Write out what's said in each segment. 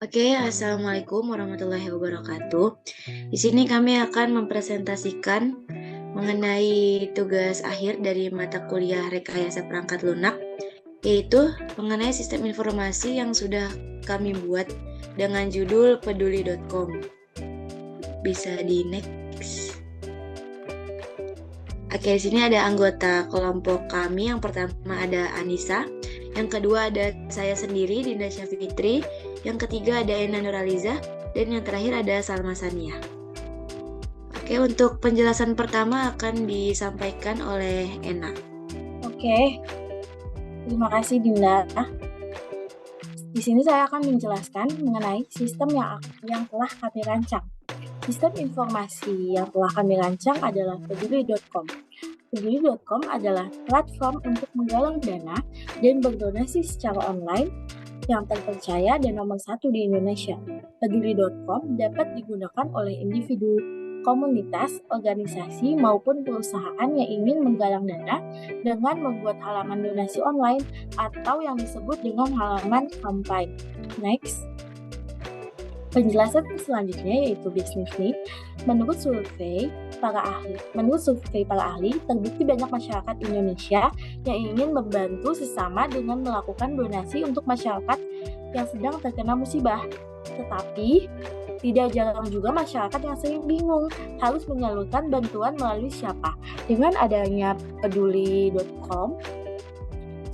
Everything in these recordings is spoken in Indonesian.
Oke, Assalamualaikum warahmatullahi wabarakatuh. Di sini kami akan mempresentasikan mengenai tugas akhir dari mata kuliah Rekayasa Perangkat Lunak, yaitu mengenai sistem informasi yang sudah kami buat dengan judul peduli.com. Bisa di next. Oke, di sini ada anggota kelompok kami. Yang pertama ada Anissa, yang kedua ada saya sendiri, Dinda Syafitri, yang ketiga ada Ena Nuraliza, dan yang terakhir ada Salma Sania. Oke, untuk penjelasan pertama akan disampaikan oleh Ena. Oke, terima kasih Dinda. Di sini saya akan menjelaskan mengenai sistem yang telah kami rancang. Sistem informasi yang telah kami rancang adalah peduli.com. Peduli.com adalah platform untuk menggalang dana dan berdonasi secara online yang terpercaya dan nomor 1 di Indonesia. Peduli.com dapat digunakan oleh individu, komunitas, organisasi, maupun perusahaan yang ingin menggalang dana dengan membuat halaman donasi online atau yang disebut dengan halaman campaign. Next. Penjelasan selanjutnya yaitu bisnis need. Menurut survei para ahli, terbukti banyak masyarakat Indonesia yang ingin membantu sesama dengan melakukan donasi untuk masyarakat yang sedang terkena musibah. Tetapi, tidak jarang juga masyarakat yang sering bingung harus menyalurkan bantuan melalui siapa. Dengan adanya peduli.com,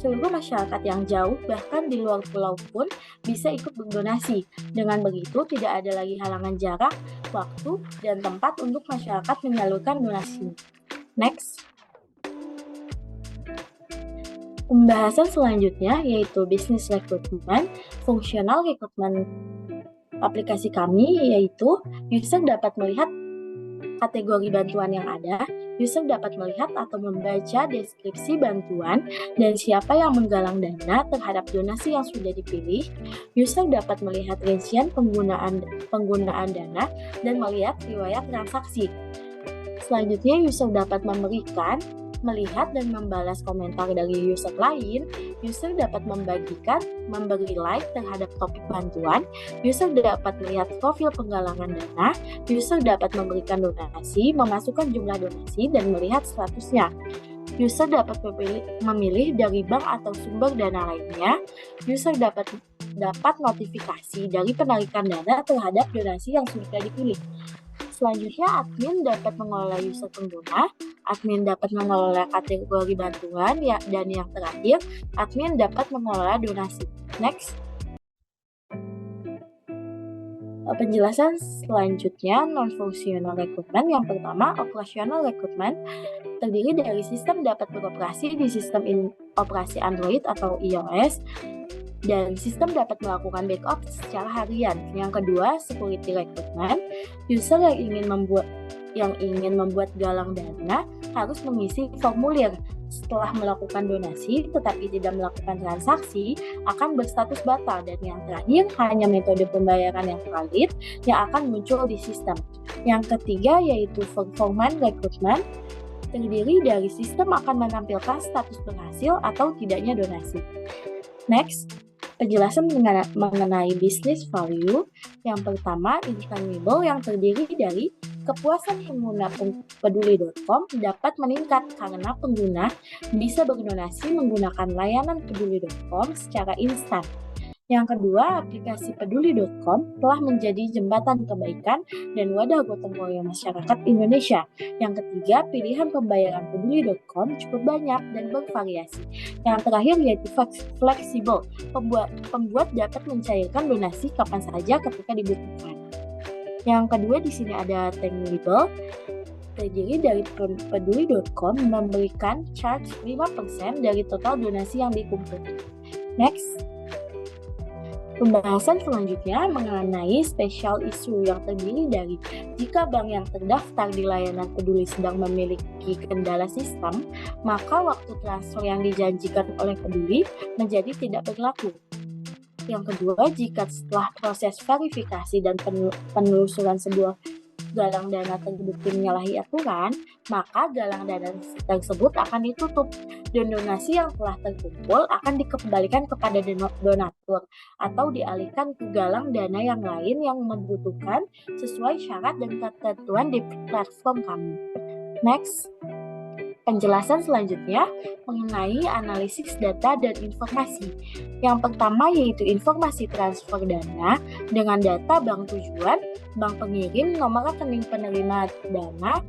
seluruh masyarakat yang jauh, bahkan di luar pulau pun bisa ikut berdonasi. Dengan begitu, tidak ada lagi halangan jarak, waktu, dan tempat untuk masyarakat menyalurkan donasi. Next. Pembahasan selanjutnya yaitu business recruitment. Fungsional rekrutmen aplikasi kami yaitu user dapat melihat kategori bantuan yang ada, user dapat melihat atau membaca deskripsi bantuan dan siapa yang menggalang dana terhadap donasi yang sudah dipilih. User dapat melihat rincian penggunaan dana dan melihat riwayat transaksi. Selanjutnya, user dapat melihat dan membalas komentar dari user lain. User dapat memberi like terhadap topik bantuan. User dapat melihat profil penggalangan dana. User dapat memberikan donasi, memasukkan jumlah donasi, dan melihat statusnya. User dapat memilih dari bank atau sumber dana lainnya. User dapat notifikasi dari penarikan dana terhadap donasi yang sudah dipilih. Selanjutnya, admin dapat mengelola user pengguna, admin dapat mengelola kategori bantuan, dan yang terakhir, admin dapat mengelola donasi. Next. Penjelasan selanjutnya, non-functional recruitment. Yang pertama, operational recruitment terdiri dari sistem dapat beroperasi di sistem operasi Android atau iOS, dan sistem dapat melakukan backup secara harian. Yang kedua, security recruitment. User yang ingin membuat galang dana harus mengisi formulir. Setelah melakukan donasi tetapi tidak melakukan transaksi akan berstatus batal. Dan yang terakhir, hanya metode pembayaran yang valid yang akan muncul di sistem. Yang ketiga yaitu performance recruitment. Terdiri dari sistem akan menampilkan status berhasil atau tidaknya donasi. Next. Penjelasan mengenai business value. Yang pertama, intangible yang terdiri dari kepuasan pengguna peduli.com dapat meningkat karena pengguna bisa berdonasi menggunakan layanan peduli.com secara instan. Yang kedua, aplikasi peduli.com telah menjadi jembatan kebaikan dan wadah gotong royong masyarakat Indonesia. Yang ketiga, pilihan pembayaran peduli.com cukup banyak dan bervariasi. Yang terakhir yaitu fleksibel. Pembuat dapat mencairkan donasi kapan saja ketika dibutuhkan. Yang kedua di sini ada tangible. Terdiri dari peduli.com memberikan charge 5% dari total donasi yang dikumpulkan. Next. Pembahasan selanjutnya mengenai special issue yang terdiri dari jika bank yang terdaftar di layanan peduli sedang memiliki kendala sistem, maka waktu transfer yang dijanjikan oleh peduli menjadi tidak berlaku. Yang kedua, jika setelah proses verifikasi dan penelusuran sebuah galang dana terbukti menyalahi aturan, maka galang dana tersebut akan ditutup dan donasi yang telah terkumpul akan dikembalikan kepada donatur atau dialihkan ke galang dana yang lain yang membutuhkan sesuai syarat dan ketentuan di platform kami. Next. Penjelasan selanjutnya mengenai analisis data dan informasi. Yang pertama yaitu informasi transfer dana dengan data bank tujuan, bank pengirim, nomor rekening penerima dana,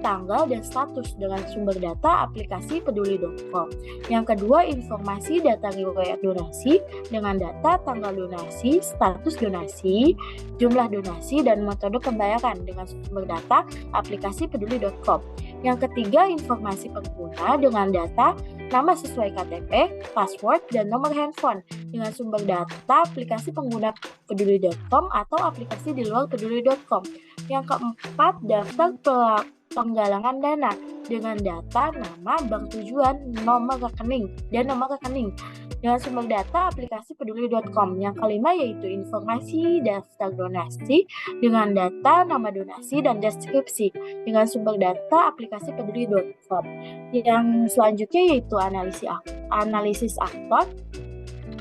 tanggal dan status dengan sumber data aplikasi peduli.com. Yang kedua, informasi data riwayat donasi dengan data tanggal donasi, status donasi, jumlah donasi, dan metode pembayaran dengan sumber data aplikasi peduli.com. Yang ketiga, informasi pengguna dengan data nama sesuai KTP, password, dan nomor handphone dengan sumber data aplikasi pengguna peduli.com atau aplikasi di luar peduli.com. Yang keempat, daftar penggalangan dana dengan data nama bank tujuan, nomor rekening, dan nomor rekening dengan sumber data aplikasi peduli.com. Yang kelima yaitu informasi daftar donasi dengan data nama donasi dan deskripsi dengan sumber data aplikasi peduli.com. Yang selanjutnya yaitu analisis aktor.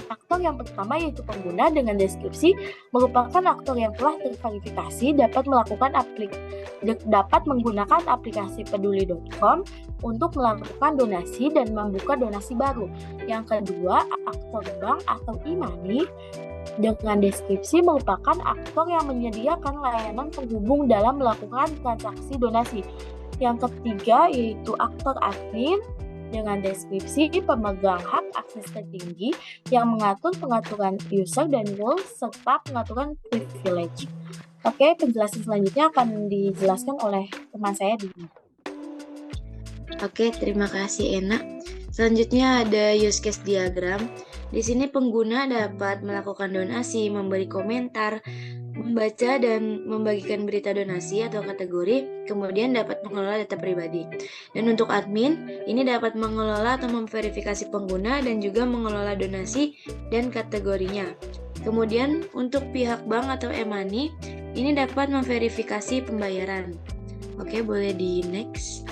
Aktor yang pertama yaitu pengguna dengan deskripsi merupakan aktor yang telah terverifikasi dapat menggunakan aplikasi peduli.com untuk melakukan donasi dan membuka donasi baru. Yang kedua, aktor bank atau e-money dengan deskripsi merupakan aktor yang menyediakan layanan penghubung dalam melakukan transaksi donasi. Yang ketiga yaitu aktor admin dengan deskripsi pemegang hak akses tertinggi yang mengatur pengaturan user dan rules serta pengaturan privilege. Oke, penjelasan selanjutnya akan dijelaskan oleh teman saya Dini. Oke, terima kasih Ena. Selanjutnya ada use case diagram. Di sini pengguna dapat melakukan donasi, memberi komentar, membaca dan membagikan berita donasi atau kategori, kemudian dapat mengelola data pribadi. Dan untuk admin, ini dapat mengelola atau memverifikasi pengguna dan juga mengelola donasi dan kategorinya. Kemudian untuk pihak bank atau e-money, ini dapat memverifikasi pembayaran. Oke, boleh di next.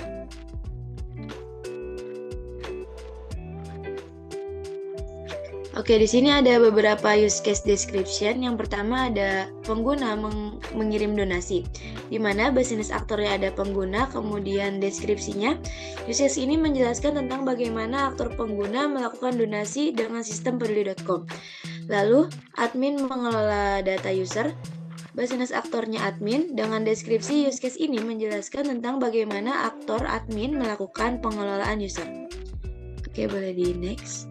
Oke, di sini ada beberapa use case description. Yang pertama ada pengguna mengirim donasi, di mana business aktornya ada pengguna, kemudian deskripsinya. Use case ini menjelaskan tentang bagaimana aktor pengguna melakukan donasi dengan sistem peduli.com. Lalu, admin mengelola data user. Business aktornya admin, dengan deskripsi use case ini menjelaskan tentang bagaimana aktor admin melakukan pengelolaan user. Oke, boleh di next.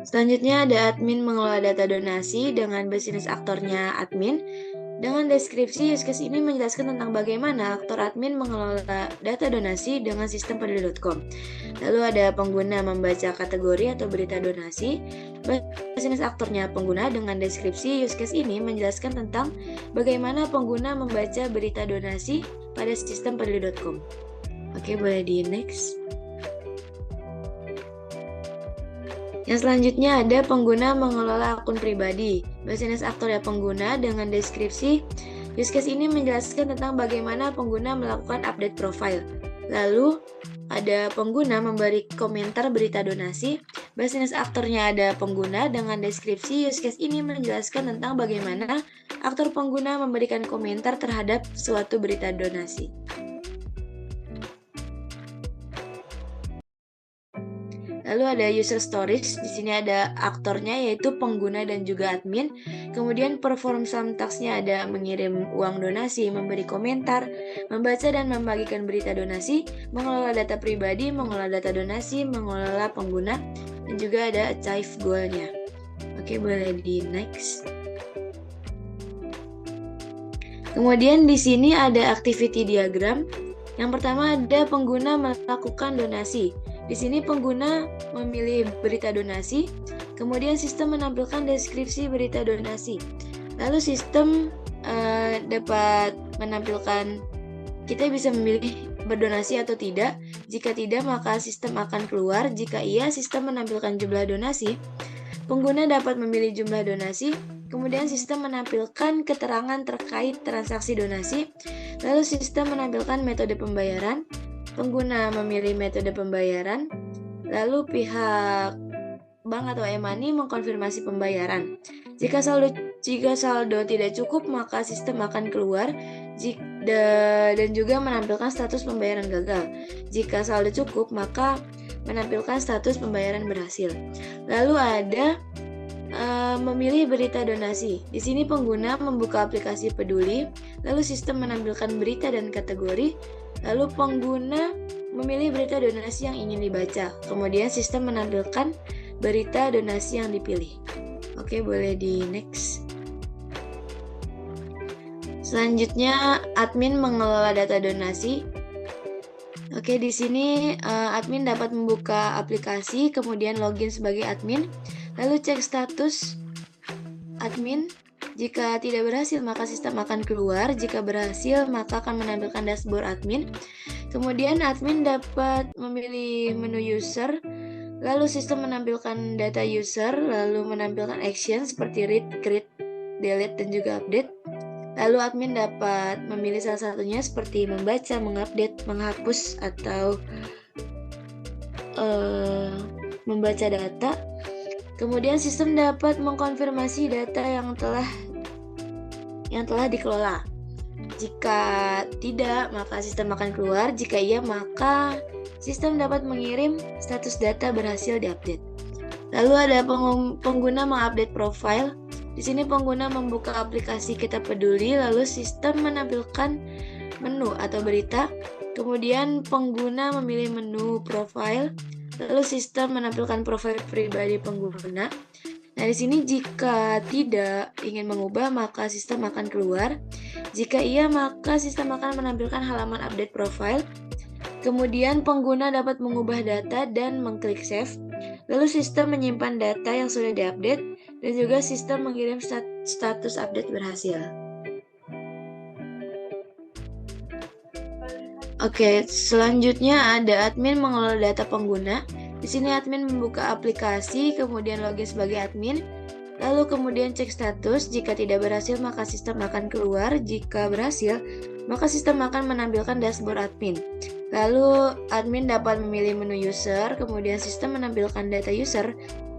Selanjutnya ada admin mengelola data donasi dengan business aktornya admin. Dengan deskripsi use case ini menjelaskan tentang bagaimana aktor admin mengelola data donasi dengan sistem peduli.com. Lalu ada pengguna membaca kategori atau berita donasi. Business aktornya pengguna, dengan deskripsi use case ini menjelaskan tentang bagaimana pengguna membaca berita donasi pada sistem peduli.com. Oke, boleh di next. Yang selanjutnya ada pengguna mengelola akun pribadi. Business aktornya pengguna, dengan deskripsi use case ini menjelaskan tentang bagaimana pengguna melakukan update profile. Lalu ada pengguna memberi komentar berita donasi. Business aktornya ada pengguna, dengan deskripsi use case ini menjelaskan tentang bagaimana aktor pengguna memberikan komentar terhadap suatu berita donasi. Lalu ada user storage, di sini ada aktornya yaitu pengguna dan juga admin. Kemudian perform some task-nya ada mengirim uang donasi, memberi komentar, membaca dan membagikan berita donasi, mengelola data pribadi, mengelola data donasi, mengelola pengguna, dan juga ada achieve goal-nya. Oke, boleh di next. Kemudian di sini ada activity diagram. Yang pertama ada pengguna melakukan donasi. Di sini pengguna memilih berita donasi, kemudian sistem menampilkan deskripsi berita donasi. Lalu sistem dapat menampilkan, kita bisa memilih berdonasi atau tidak. Jika tidak, maka sistem akan keluar. Jika iya, sistem menampilkan jumlah donasi. Pengguna dapat memilih jumlah donasi, Kemudian sistem menampilkan keterangan terkait transaksi donasi. Lalu sistem menampilkan metode pembayaran. Pengguna memilih metode pembayaran. Lalu pihak bank atau e-money mengkonfirmasi pembayaran. Jika saldo tidak cukup, maka sistem akan keluar dan juga menampilkan status pembayaran gagal. Jika saldo cukup, maka menampilkan status pembayaran berhasil. Lalu ada memilih berita donasi. Di sini pengguna membuka aplikasi Peduli, lalu sistem menampilkan berita dan kategori, lalu pengguna memilih berita donasi yang ingin dibaca. Kemudian sistem menampilkan berita donasi yang dipilih. Oke, boleh di next. Selanjutnya, admin mengelola data donasi. Oke, di sini admin dapat membuka aplikasi, kemudian login sebagai admin. Lalu cek status admin. Jika tidak berhasil, maka sistem akan keluar. Jika berhasil, maka akan menampilkan dashboard admin. Kemudian admin dapat memilih menu user. Lalu sistem menampilkan data user, lalu menampilkan action seperti read, create, delete, dan juga update. Lalu admin dapat memilih salah satunya seperti membaca, mengupdate, menghapus, atau membaca data. Kemudian sistem dapat mengkonfirmasi data yang telah dikelola. Jika tidak, maka sistem akan keluar. Jika iya, maka sistem dapat mengirim status data berhasil diupdate. Lalu ada pengguna mengupdate profile. Di sini pengguna membuka aplikasi Kita Peduli, lalu sistem menampilkan menu atau berita. Kemudian pengguna memilih menu profile. Lalu sistem menampilkan profil pribadi pengguna. Nah, di sini jika tidak ingin mengubah, maka sistem akan keluar. Jika iya, maka sistem akan menampilkan halaman update profile. Kemudian pengguna dapat mengubah data dan mengklik save. Lalu sistem menyimpan data yang sudah diupdate dan juga sistem mengirim status update berhasil. Oke, selanjutnya ada admin mengelola data pengguna. Di sini admin membuka aplikasi, kemudian login sebagai admin, lalu kemudian cek status. Jika tidak berhasil, maka sistem akan keluar. Jika berhasil, maka sistem akan menampilkan dashboard admin. Lalu admin dapat memilih menu user, kemudian sistem menampilkan data user.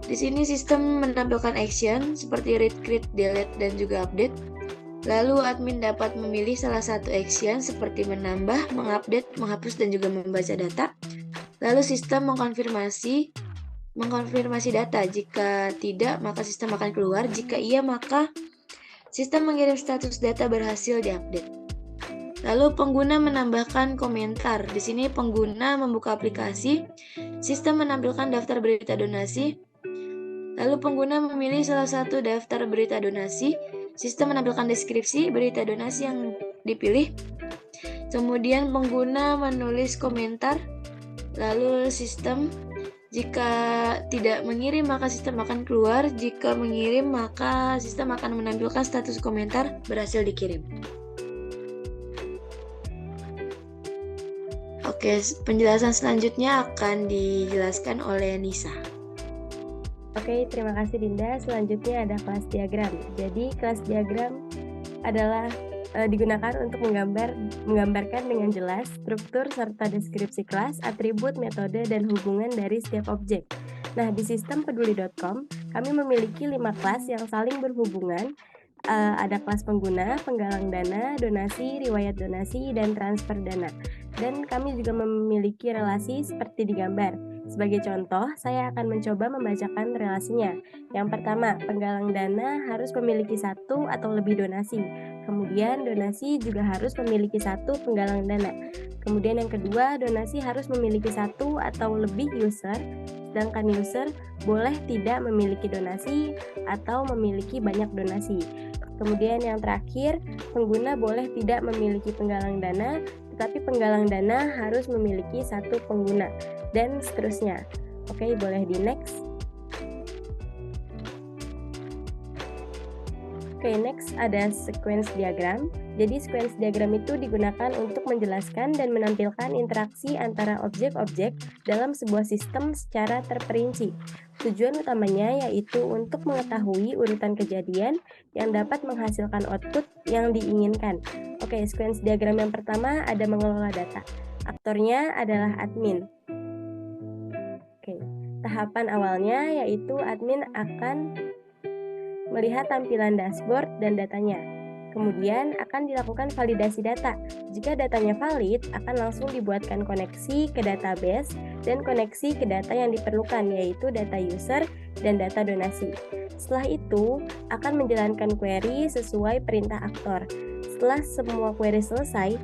Di sini sistem menampilkan action seperti read, create, delete, dan juga update. Lalu admin dapat memilih salah satu action seperti menambah, mengupdate, menghapus, dan juga membaca data. Lalu sistem mengkonfirmasi data. Jika tidak, maka sistem akan keluar. Jika iya, maka sistem mengirim status data berhasil diupdate. Lalu pengguna menambahkan komentar. Di sini pengguna membuka aplikasi, sistem menampilkan daftar berita donasi. Lalu pengguna memilih salah satu daftar berita donasi. Sistem menampilkan deskripsi berita donasi yang dipilih. Kemudian pengguna menulis komentar. Lalu sistem, jika tidak mengirim, maka sistem akan keluar. Jika mengirim, maka sistem akan menampilkan status komentar berhasil dikirim. Oke, penjelasan selanjutnya akan dijelaskan oleh Nisa. Oke, terima kasih Dinda. Selanjutnya ada kelas diagram. Jadi kelas diagram adalah digunakan untuk menggambarkan dengan jelas struktur serta deskripsi kelas, atribut, metode, dan hubungan dari setiap objek. Nah, di sistem peduli.com, kami memiliki 5 kelas yang saling berhubungan. Ada kelas pengguna, penggalang dana, donasi, riwayat donasi, dan transfer dana. Dan kami juga memiliki relasi seperti di gambar. Sebagai contoh, saya akan mencoba membacakan relasinya. Yang pertama, penggalang dana harus memiliki 1 atau lebih donasi. Kemudian donasi juga harus memiliki 1 penggalang dana. Kemudian yang kedua, donasi harus memiliki 1 atau lebih user. Sedangkan user boleh tidak memiliki donasi atau memiliki banyak donasi. Kemudian yang terakhir, pengguna boleh tidak memiliki penggalang dana, tetapi penggalang dana harus memiliki 1 pengguna, dan seterusnya. Oke, boleh di next. Oke, next ada sequence diagram. Jadi sequence diagram itu digunakan untuk menjelaskan dan menampilkan interaksi antara objek-objek dalam sebuah sistem secara terperinci. Tujuan utamanya yaitu untuk mengetahui urutan kejadian yang dapat menghasilkan output yang diinginkan. Oke, sequence diagram yang pertama ada mengelola data. Aktornya adalah admin. Oke, tahapan awalnya yaitu admin akan melihat tampilan dashboard dan datanya. Kemudian akan dilakukan validasi data. Jika datanya valid, akan langsung dibuatkan koneksi ke database dan koneksi ke data yang diperlukan, yaitu data user dan data donasi. Setelah itu, akan menjalankan query sesuai perintah aktor. Setelah semua query selesai,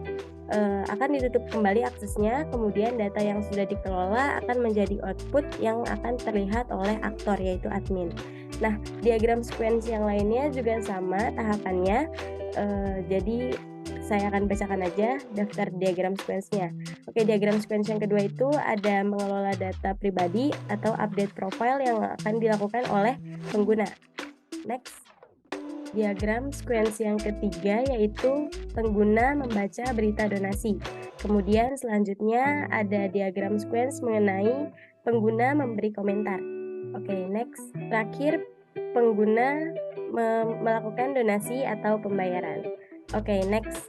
akan ditutup kembali aksesnya, kemudian data yang sudah dikelola akan menjadi output yang akan terlihat oleh aktor, yaitu admin. Nah, diagram sequence yang lainnya juga sama tahapannya, jadi saya akan bacakan aja daftar diagram sequence-nya. Oke, diagram sequence yang kedua itu ada mengelola data pribadi atau update profile yang akan dilakukan oleh pengguna. Next. Diagram sequence yang ketiga yaitu pengguna membaca berita donasi. Kemudian selanjutnya ada diagram sequence mengenai pengguna memberi komentar. Oke, next. Terakhir, pengguna melakukan donasi atau pembayaran. Oke, next.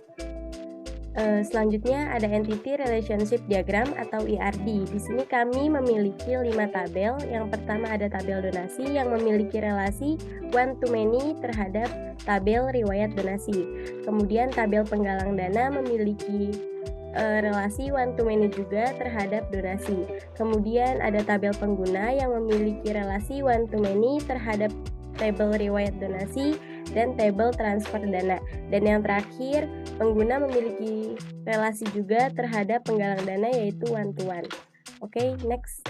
Selanjutnya ada Entity Relationship Diagram atau ERD. Di sini kami memiliki 5 tabel. Yang pertama ada tabel donasi yang memiliki relasi one to many terhadap tabel riwayat donasi. Kemudian tabel penggalang dana memiliki relasi one to many juga terhadap donasi. Kemudian ada tabel pengguna yang memiliki relasi one to many terhadap tabel riwayat donasi dan tabel transfer dana. Dan yang terakhir, pengguna memiliki relasi juga terhadap penggalang dana yaitu one to one. Oke, next.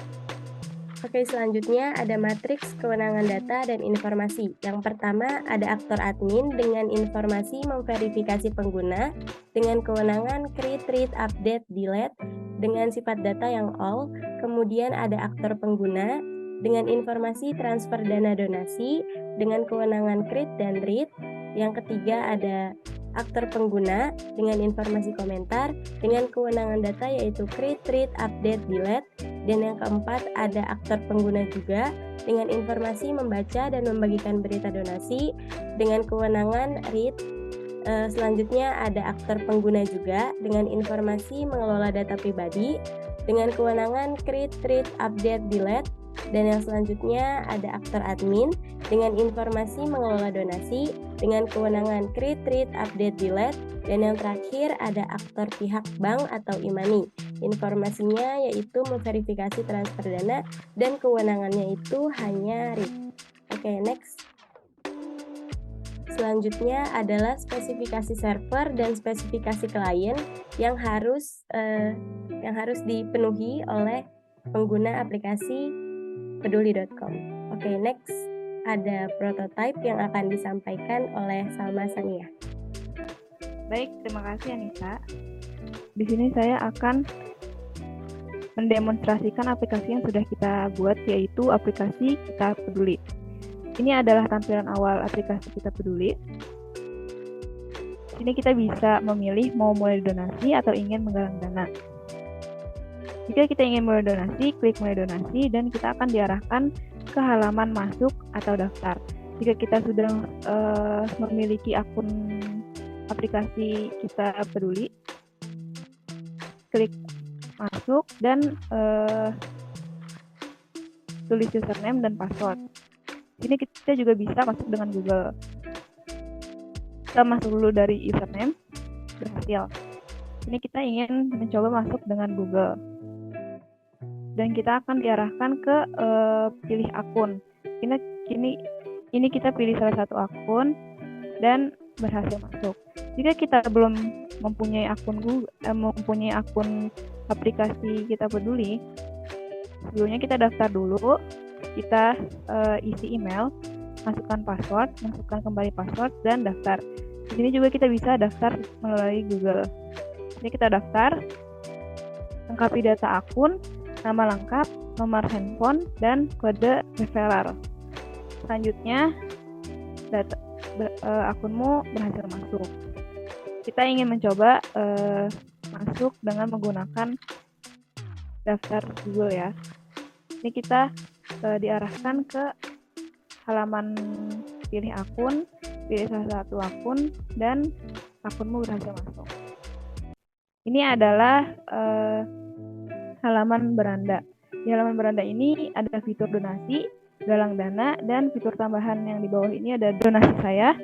Oke, selanjutnya ada matriks kewenangan data dan informasi. Yang pertama ada aktor admin dengan informasi memverifikasi pengguna dengan kewenangan create, read, update, delete dengan sifat data yang all. Kemudian ada aktor pengguna dengan informasi transfer dana donasi dengan kewenangan create dan read. Yang ketiga ada aktor pengguna dengan informasi komentar dengan kewenangan data yaitu create, read, update, delete. Dan yang keempat ada aktor pengguna juga dengan informasi membaca dan membagikan berita donasi dengan kewenangan read. Selanjutnya ada aktor pengguna juga dengan informasi mengelola data pribadi dengan kewenangan create, read, update, delete. Dan yang selanjutnya ada aktor admin dengan informasi mengelola donasi dengan kewenangan create, read, update, delete. Dan yang terakhir ada aktor pihak bank atau e-money. Informasinya yaitu memverifikasi transfer dana dan kewenangannya itu hanya read. Oke, next. Selanjutnya adalah spesifikasi server dan spesifikasi klien yang harus dipenuhi oleh pengguna aplikasi peduli.com. Oke, next ada prototype yang akan disampaikan oleh Salma Sania. Baik, terima kasih Anissa. Di sini saya akan mendemonstrasikan aplikasi yang sudah kita buat, yaitu aplikasi Kita Peduli. Ini adalah tampilan awal aplikasi Kita Peduli. Di sini kita bisa memilih mau mulai donasi atau ingin menggalang dana. Jika kita ingin mulai donasi, klik mulai donasi dan kita akan diarahkan ke halaman masuk atau daftar. Jika kita sudah memiliki akun aplikasi Kita Peduli, klik masuk dan tulis username dan password. Ini kita juga bisa masuk dengan Google. Kita masuk dulu dari username, berhasil. Ini kita ingin mencoba masuk dengan Google. Dan kita akan diarahkan ke pilih akun. Ini kita pilih salah satu akun dan berhasil masuk. Jika kita belum mempunyai akun mempunyai akun aplikasi Kita Peduli, sebelumnya kita daftar dulu. Kita isi email, masukkan password, masukkan kembali password dan daftar. Di sini juga kita bisa daftar melalui Google. Ini kita daftar, lengkapi data akun, nama lengkap, nomor handphone, dan kode referral. Selanjutnya, akunmu berhasil masuk. Kita ingin mencoba masuk dengan menggunakan daftar Google ya. Ini kita diarahkan ke halaman pilih akun, pilih salah satu akun, dan akunmu berhasil masuk. Ini adalah halaman beranda. Di halaman beranda ini ada fitur donasi, galang dana, dan fitur tambahan yang di bawah ini ada donasi saya,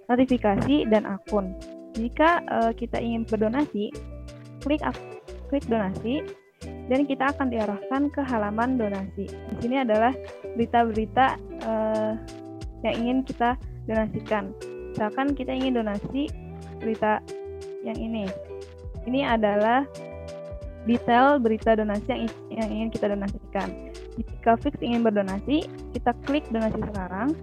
notifikasi, dan akun. Jika kita ingin berdonasi, klik donasi, dan kita akan diarahkan ke halaman donasi. Di sini adalah berita-berita yang ingin kita donasikan. Misalkan kita ingin donasi berita yang ini. Ini adalah detail berita donasi yang ingin kita donasikan. Jika fix ingin berdonasi, kita klik donasi sekarang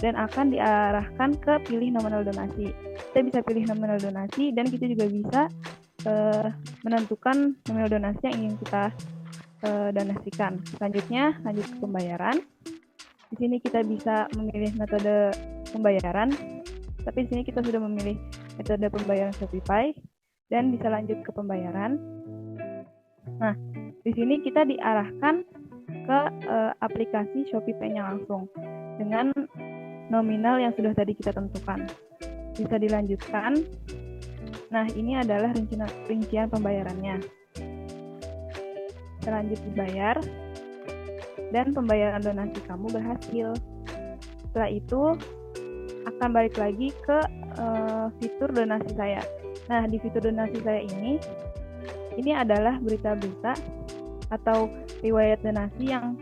dan akan diarahkan ke pilih nominal donasi. Kita bisa pilih nominal donasi dan kita juga bisa menentukan nominal donasi yang ingin kita donasikan. Selanjutnya, lanjut ke pembayaran. Di sini kita bisa memilih metode pembayaran, tapi di sini kita sudah memilih metode pembayaran Shopify dan bisa lanjut ke pembayaran. Nah, di sini kita diarahkan ke aplikasi Shopify-nya langsung dengan nominal yang sudah tadi kita tentukan. Bisa dilanjutkan. Nah, ini adalah rincian pembayarannya. Selanjut dibayar, dan pembayaran donasi kamu berhasil. Setelah itu, akan balik lagi ke fitur donasi saya. Nah, di fitur donasi saya ini adalah berita-berita atau riwayat donasi yang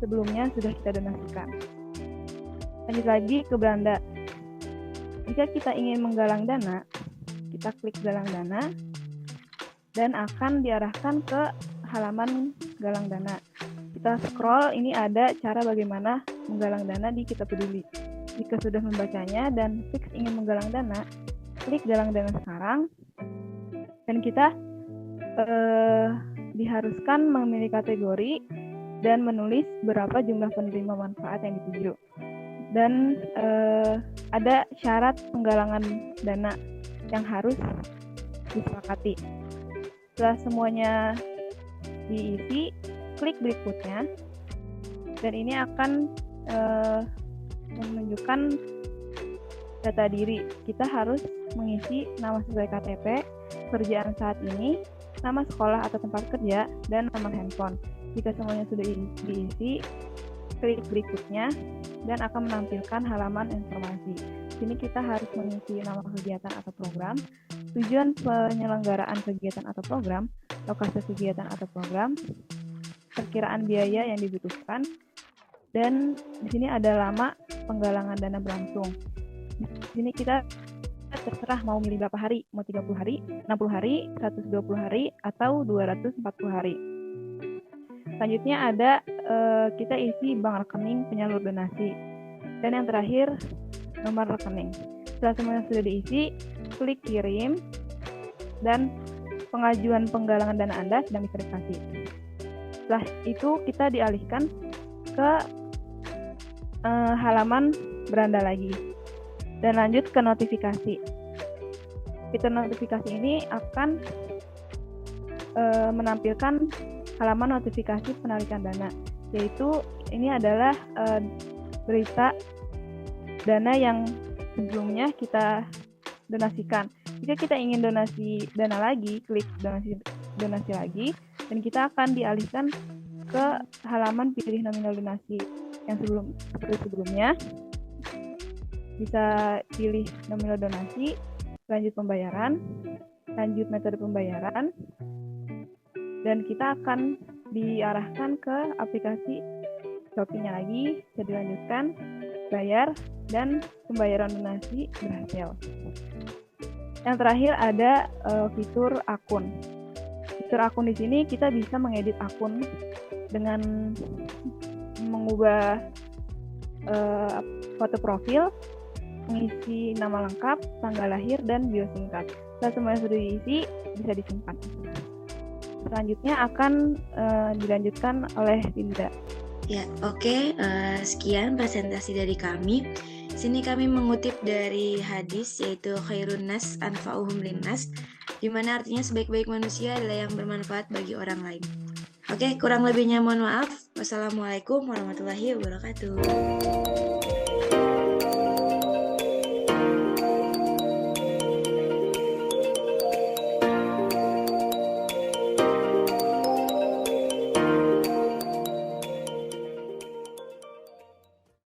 sebelumnya sudah kita donasikan. Lanjut lagi ke beranda. Jika kita ingin menggalang dana, kita klik galang dana dan akan diarahkan ke halaman galang dana. Kita scroll, ini ada cara bagaimana menggalang dana di Kita Peduli. Jika sudah membacanya dan fix ingin menggalang dana, klik galang dana sekarang, dan kita diharuskan memilih kategori dan menulis berapa jumlah penerima manfaat yang dituju. Dan ada syarat penggalangan dana yang harus disepakati. Setelah semuanya diisi, klik berikutnya, dan ini akan menunjukkan data diri. Kita harus mengisi nama sesuai KTP, kerjaan saat ini, nama sekolah atau tempat kerja, dan nomor handphone. Jika semuanya sudah diisi, klik berikutnya dan akan menampilkan halaman informasi. Sini kita harus mengisi nama kegiatan atau program, tujuan penyelenggaraan kegiatan atau program, lokasi kegiatan atau program, perkiraan biaya yang dibutuhkan, dan di sini ada lama penggalangan dana berlangsung. Di sini kita terserah mau milih berapa hari, mau 30 hari, 60 hari, 120 hari, atau 240 hari. Selanjutnya ada kita isi bank rekening penyalur donasi. Dan yang terakhir, nomor rekening. Setelah semuanya sudah diisi, klik kirim, dan pengajuan penggalangan dana Anda sedang diverifikasi. Setelah itu kita dialihkan ke halaman beranda lagi dan lanjut ke notifikasi. Fitur notifikasi ini akan menampilkan halaman notifikasi penarikan dana, yaitu ini adalah berita dana yang sebelumnya kita donasikan. Jika kita ingin donasi dana lagi, klik donasi lagi, dan kita akan dialihkan ke halaman pilih nominal donasi yang seperti sebelumnya. Bisa pilih nominal donasi, lanjut pembayaran, lanjut metode pembayaran, dan kita akan diarahkan ke aplikasi Shopee-nya lagi, bisa dilanjutkan, bayar, dan pembayaran donasi berhasil. Yang terakhir ada fitur akun. Fitur akun di sini kita bisa mengedit akun dengan mengubah foto profil, mengisi nama lengkap, tanggal lahir, dan bio singkat. Setelah semuanya sudah diisi, bisa disimpan. Selanjutnya akan dilanjutkan oleh Dinda. Ya, oke. Sekian presentasi dari kami. Sini kami mengutip dari hadis, yaitu khairun nas anfa'uhum linnas, di mana artinya sebaik-baik manusia adalah yang bermanfaat bagi orang lain. Oke, kurang lebihnya mohon maaf. Wassalamualaikum warahmatullahi wabarakatuh.